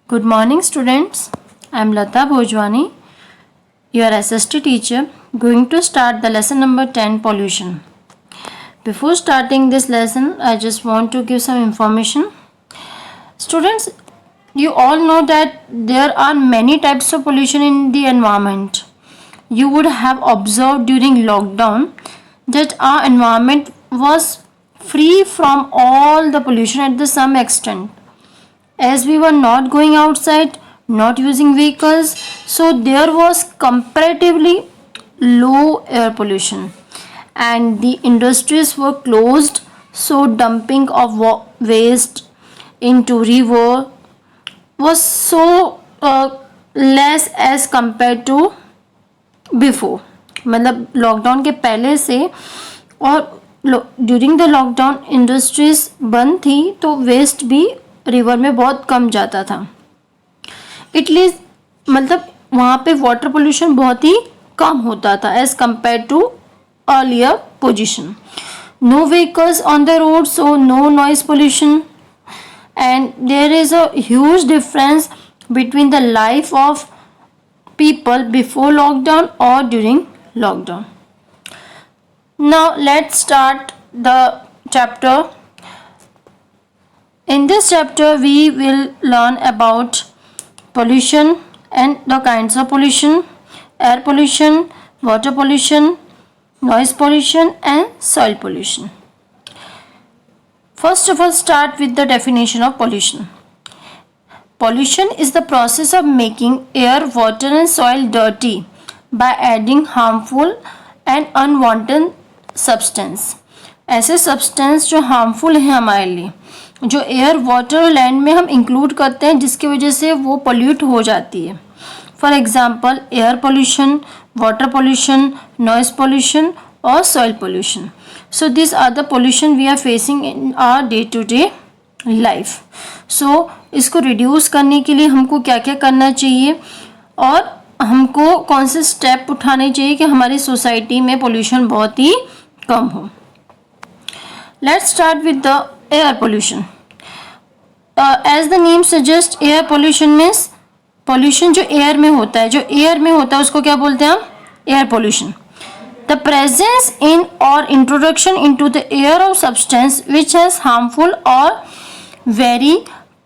Good morning, students. I am Lata Bhojwani, your SST teacher, going to start the lesson number 10, pollution. Before starting this lesson, I just want to give some information. Students, you all know that there are many types of pollution in the environment. You would have observed during lockdown that our environment was free from all the pollution at the some extent, as we were not going outside, not using vehicles, so there was comparatively low air pollution, and the industries were closed, so dumping of waste into river was so less as compared to before. मतलब lockdown के पहले से, और during the lockdown industries बंद थी तो waste भी river में बहुत कम जाता था. इटलीज मतलब वहाँ पे वाटर पोल्यूशन बहुत ही कम होता था as compared to earlier position. No vehicles on the road, so no noise pollution, and there is a huge difference between the life of people before lockdown or during lockdown. Now let's start the chapter. In this chapter we will learn about pollution and the kinds of pollution: air pollution, water pollution, noise pollution and soil pollution. First of all, start with the definition of pollution. Pollution is the process of making air, water and soil dirty by adding harmful and unwanted substance. ऐसे substance जो harmful है हमारे लिए, जो air, water और land में हम include करते हैं, जिसकी वजह से वो pollute हो जाती है. For example, air pollution, water pollution, noise pollution और soil pollution. So these are the pollution we are facing in our day-to-day life. So इसको रिड्यूस करने के लिए हमको क्या क्या करना चाहिए और हमको कौन से स्टेप उठाने चाहिए कि हमारी सोसाइटी में पोल्यूशन बहुत ही कम हो. Let's start with the air pollution. As the name suggest, air pollution means pollution जो एयर में होता है, जो एयर में होता है उसको क्या बोलते हैं हम? Air pollution. The presence in or introduction into the air of substance which has harmful or very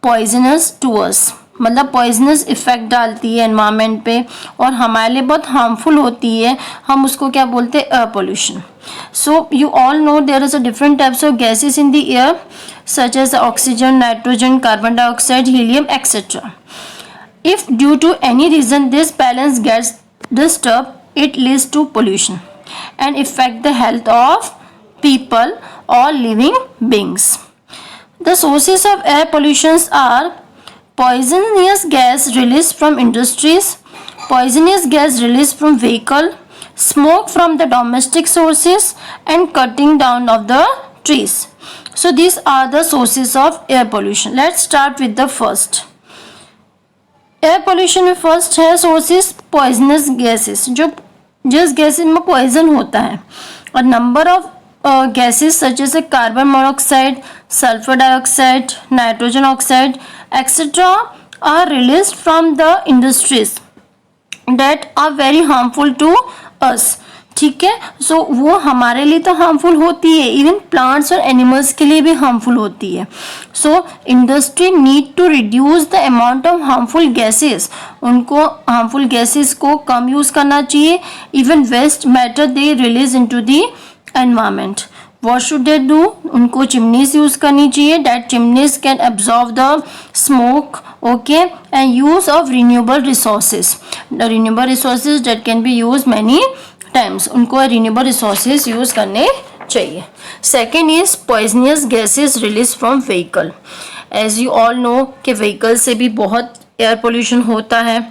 poisonous to us. मतलब poisonous effect डालती है environment पे और हमारे लिए बहुत harmful होती है, हम उसको क्या बोलते हैं? air pollution. So you all know there is a different types of gases in the air such as oxygen, nitrogen, carbon dioxide, helium, etc. If due to any reason this balance gets disturbed, it leads to pollution and affect the health of people or living beings. The sources of air pollutions are poisonous gas released from industries, poisonous gas released from vehicle, smoke from the domestic sources and cutting down of the trees. So these are the sources of air pollution. Let's start with the first. Air pollution में first है sources poisonous gases, जो जिस gases में poison होता है, और number of gases such as carbon monoxide, sulphur dioxide, nitrogen oxide etcetera are released from the industries that are very harmful to us. ठीक है, सो वो हमारे लिए तो हार्मफुल होती है, इवन प्लांट्स और एनिमल्स के लिए भी हार्मफुल होती है. So industry need to reduce the amount of harmful gases. उनको हार्मफुल गैसेस को कम यूज़ करना चाहिए. Even waste matter they release into the environment. What should they do? उनको चिमनीज यूज़ करनी चाहिए. That chimneys can absorb the smoke, okay, and use of renewable resources. The renewable resources that can be used many times. उनको renewable resources use करने चाहिए. Second is poisonous gases released from vehicle. As you all know कि vehicle से भी बहुत air pollution होता है.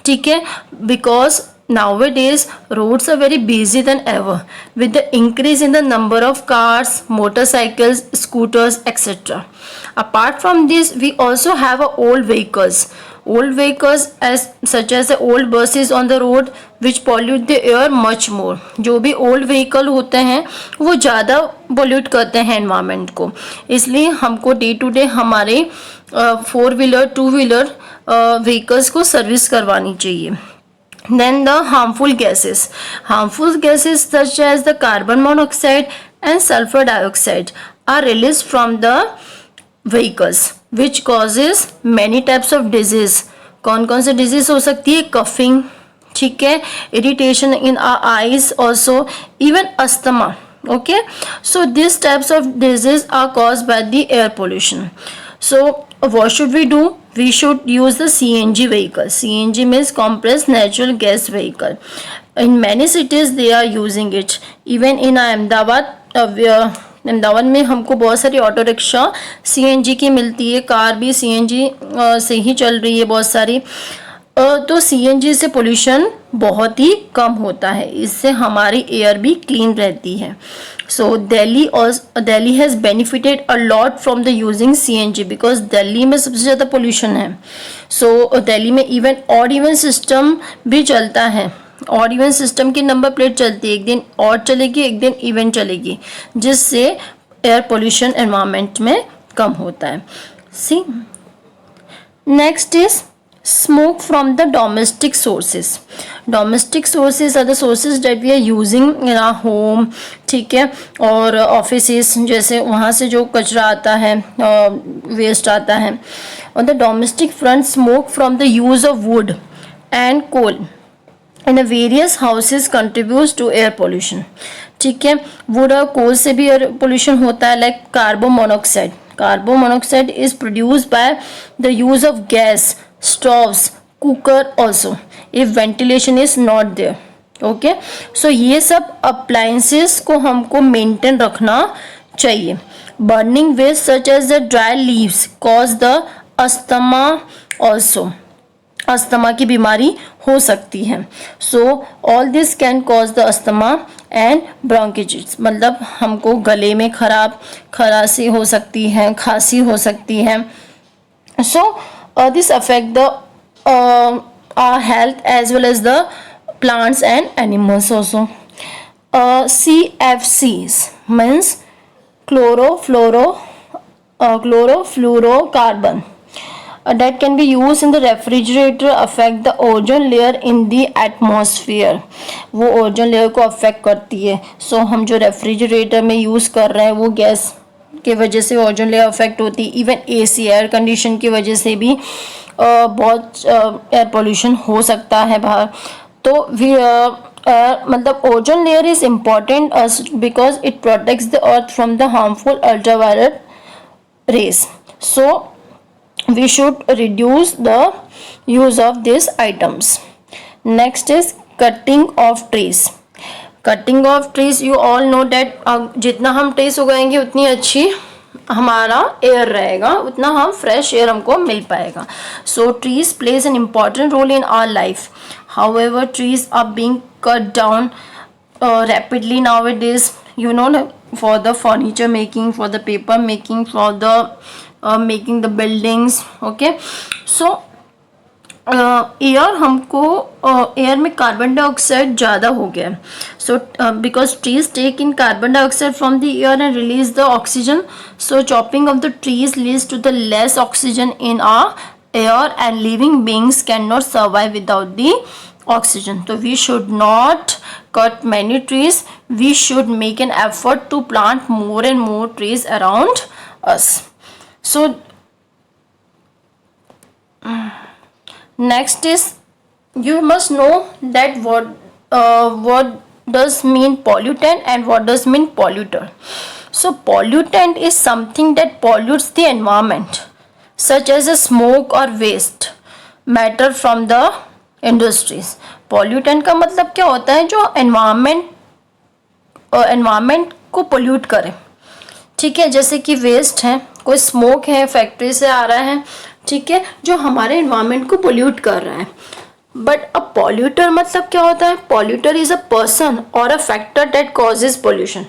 ठीक है, because nowadays roads are very busy than ever with the increase in the number of cars, motorcycles, scooters, etc. Apart from this, we also have old vehicles. Old vehicles such as the old buses on the road which pollute the air much more. जो भी old vehicle होते हैं वो ज़्यादा pollute करते हैं environment को. इसलिए हमको day to day हमारे four wheeler, two wheeler vehicles को सर्विस करवानी चाहिए. Then the harmful gases such as the carbon monoxide and sulfur dioxide are released from the vehicles which causes many types of disease. कौन कौन से disease हो सकती है? coughing, ठीक है, irritation in our eyes also, even asthma. Okay, so these types of disease are caused by the air pollution. So what should we do? We should use the CNG vehicle. CNG means compressed natural gas vehicle. In many cities they are using it. Even in Ahmedabad, Ahmedabad में हमको बहुत सारी auto rickshaw CNG की मिलती है, car भी CNG से ही चल रही है बहुत सारी. तो CNG से पोल्यूशन बहुत ही कम होता है, इससे हमारी एयर भी क्लीन रहती है. So Delhi has benefited a lot from the using CNG because Delhi में सबसे ज़्यादा पोल्यूशन है. So दिल्ली में ऑड इवन सिस्टम भी चलता है. ऑड इवन सिस्टम की नंबर प्लेट चलती है, एक दिन ऑड चलेगी, एक दिन इवन चलेगी, जिससे एयर पोल्यूशन एनवायरनमेंट में कम होता है. See next is smoke from the domestic sources. Domestic sources are the sources that we are using in our home, ठीक है, और ऑफिसेस जैसे वहाँ से जो कचरा आता है, वेस्ट आता है. On the domestic front, smoke from the use of wood and coal in the various houses contributes to air pollution. ठीक है, वुड और कोल से भी एयर पोल्यूशन होता है. Like carbon monoxide. Carbon monoxide is produced by the use of gas, stoves, cooker also if ventilation is not there. Okay, so ये सब appliances को हमको maintain रखना चाहिए. Burning waste such as the dry leaves cause the asthma also. Asthma की बीमारी हो सकती है. So all this can cause the asthma and bronchitis. मतलब हमको गले में खराशी हो सकती है, खांसी हो सकती है. So this affect the our health as well as the plants and animals also. CFCs means chlorofluorocarbon that can be used in the refrigerator affect the ozone layer in the atmosphere. वो ozone layer को affect करती है. सो हम जो refrigerator में use कर रहे हैं वो गैस के वजह से ओजोन लेयर अफेक्ट होती है. इवन AC एयर कंडीशन की वजह से भी बहुत एयर पोल्यूशन हो सकता है बाहर. तो मतलब ozone layer is important because it protects the earth from the harmful ultraviolet rays. So we should reduce the use of these items. Next is cutting of trees. Cutting of trees, you all know that जितना हम trees उगाएंगे उतनी अच्छी हमारा air रहेगा, उतना हम fresh air हमको मिल पाएगा. So trees plays an important role in our life. However, trees are being cut down rapidly nowadays. You know, for the furniture making, for the paper making, for the making the buildings. Okay, so air हमको air में carbon dioxide ज़्यादा हो गया है. So because trees take in carbon dioxide from the air and release the oxygen. So chopping off the trees leads to the less oxygen in our air and living beings can not survive without the oxygen. तो we should not cut many trees. We should make an effort to plant more and more trees around us. So next is, you must know that what does mean pollutant and what does mean polluter. So pollutant is something that pollutes the environment, such as a smoke or waste matter from the industries. Pollutant का मतलब क्या होता है? जो environment को pollute करे. ठीक है, जैसे कि वेस्ट है, कोई स्मोक है, फैक्ट्री से आ रहा है, ठीक है, जो हमारे एनवायरनमेंट को पोल्यूट कर रहा है. बट अ पॉल्यूटर मतलब क्या होता है? पॉल्यूटर इज अ पर्सन और a factor that causes pollution.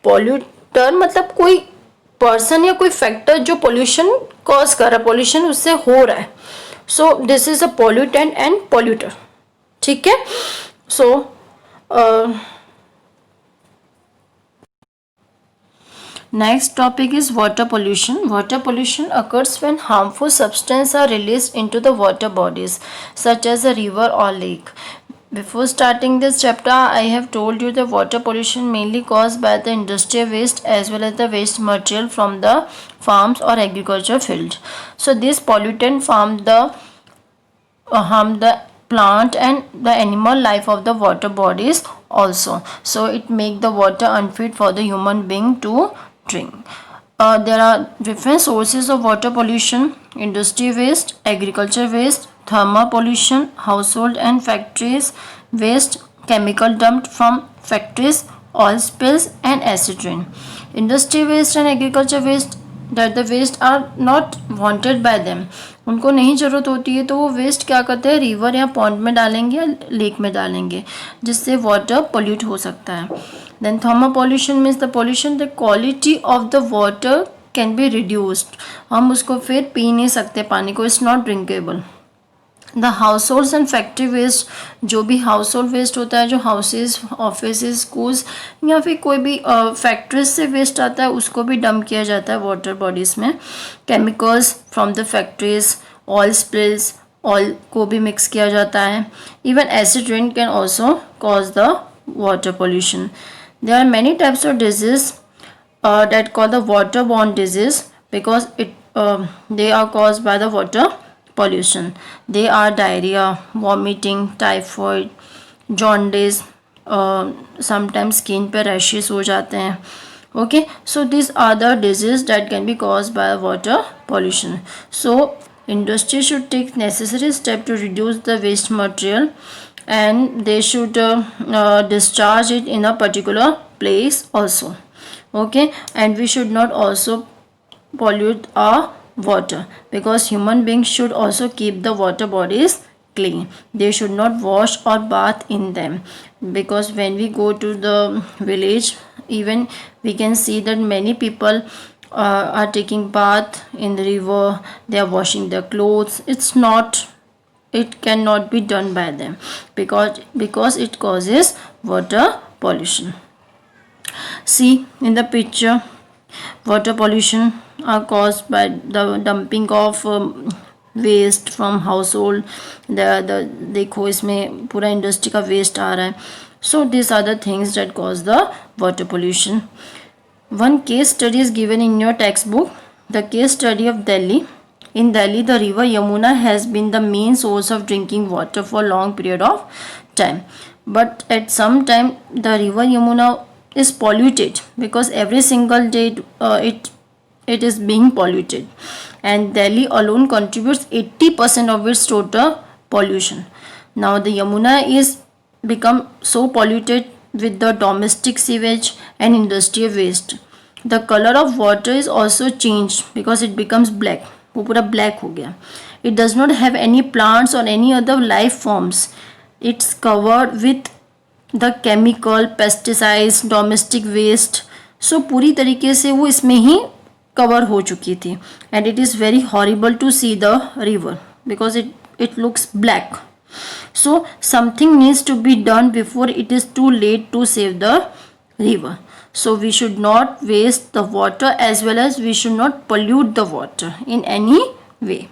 Polluter मतलब कोई पर्सन या कोई फैक्टर जो पोल्यूशन कॉज कर रहा है, पोल्यूशन उससे हो रहा है. So this is a pollutant and polluter. ठीक है. सो Next topic is water pollution. Water pollution occurs when harmful substances are released into the water bodies such as a river or lake. Before starting this chapter, I have told you the water pollution mainly caused by the industrial waste as well as the waste material from the farms or agriculture field. So this pollutant harm the plant and the animal life of the water bodies also. So it make the water unfit for the human being to drink. There are different sources of water pollution: industry waste, agriculture waste, thermal pollution, household and factories waste, chemical dumped from factories, oil spills and acid rain. Industry waste and agriculture waste, that the waste are not wanted by them, उनको नहीं ज़रूरत होती है तो वो waste क्या करते हैं, रिवर या पॉन्ड में डालेंगे या लेक में डालेंगे, जिससे वाटर पोल्यूट हो सकता है. Then thermal pollution means the pollution the quality of the water can be reduced, हम उसको फिर पी नहीं सकते पानी को, it's not drinkable. The house and factory waste, जो भी हाउस होल्ड वेस्ट होता है, जो हाउसेज, ऑफिस, स्कूल्स या फिर कोई भी फैक्ट्रीज से वेस्ट आता है, उसको भी डंप किया जाता है वाटर बॉडीज़ में. Chemicals from the factories, oil spills, oil को भी मिक्स किया जाता है. Even acid rain can also cause the water pollution. There are many types of disease that called the waterborne disease because they are caused by the water pollution. They are diarrhea, vomiting, typhoid, jaundice, sometimes skin पे rashes हो जाते हैं. Okay, so these are the diseases that can be caused by water pollution. So industry should take necessary step to reduce the waste material and they should discharge it in a particular place also. Okay, and we should not also pollute our water because human beings should also keep the water bodies clean. They should not wash or bath in them because when we go to the village, even we can see that many people are taking bath in the river, they are washing their clothes. It cannot be done by them because it causes water pollution. See in the picture, water pollution are caused by the dumping of waste from household. देखो इसमें पूरा industry का waste आ रहा है. So these are the things that cause the water pollution. One case study is given in your textbook. The case study of Delhi. In Delhi, the river Yamuna has been the main source of drinking water for a long period of time. But at some time, the river Yamuna is polluted because every single day it is being polluted, and Delhi alone contributes 80% of its total pollution. Now the Yamuna is become so polluted with the domestic sewage and industrial waste. The color of water is also changed because it becomes black. वो पूरा black हो गया. It does not have any plants or any other life forms. It's covered with the chemical, pesticides, domestic waste. So पूरी तरीके से वो इसमें ही cover हो चुकी थी. And it is very horrible to see the river because it looks black. So something needs to be done before it is too late to save the river. So we should not waste the water as well as we should not pollute the water in any way.